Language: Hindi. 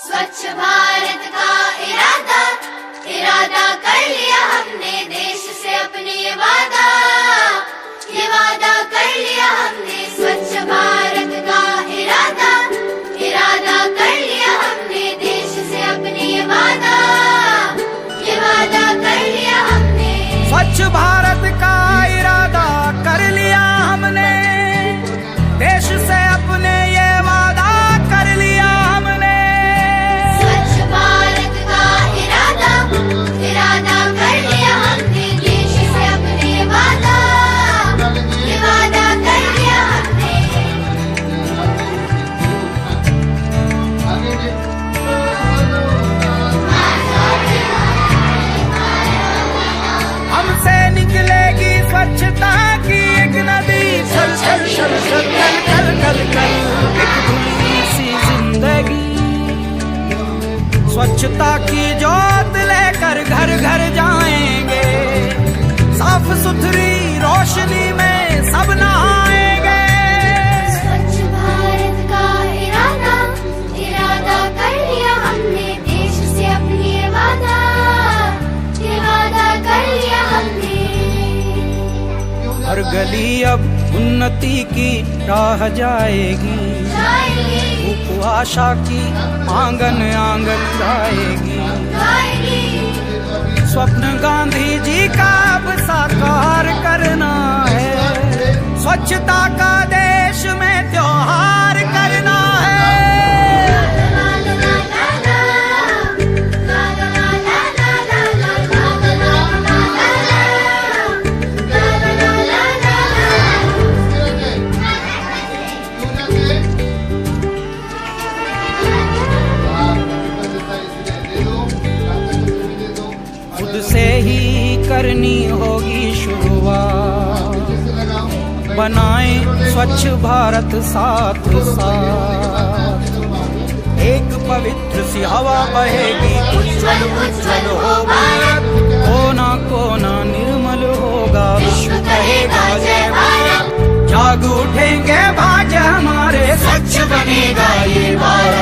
स्वच्छ भारत का इरादा इरादा कर लिया हमने, देश से अपने ये वादा कर लिया हमने। स्वच्छ भारत का इरादा इरादा कर लिया हमने, देश से अपने ये वादा कर लिया हमने। स्वच्छ भारत का इरादा कर लिया हमने, देश से अपने ये वादा कर लिया हमने। स्वच्छ भारत का इरादा इरादा कर लिया हमने, देश से अपने ये वादा कर लिया हमने। हमसे निकलेगी स्वच्छता की एक नदी, छल छल छल छल कल कल कल कल एक धुली सी जिंदगी। स्वच्छता की जोत लेकर घर घर जाएंगे, साफ सुथरी रोशनी में सब नहाएंगे। स्वच्छ भारत का इरादा इरादा कर लिया हमने, देश से अपने ये वादा कर लिया हमने। हर गली अब उन्नति की राह जाएगी, धूप आशा की आंगन आंगन गाएगी। स्वप्न गांधी जी का अब साकार करना है, स्वच्छता का देश में त्योहार करना है। खुद से ही करनी होगी शुरुआत, बनाएं स्वच्छ भारत साथ साथ। एक पवित्र सी हवा बहेगी, उज्जवल उज्जवल हो भारत, कोना कोना निर्मल होगा, विश्व कहेगा जय भारत। जाग उठेंगे भाज हमारे, स्वच्छ बनेगा ये भारत।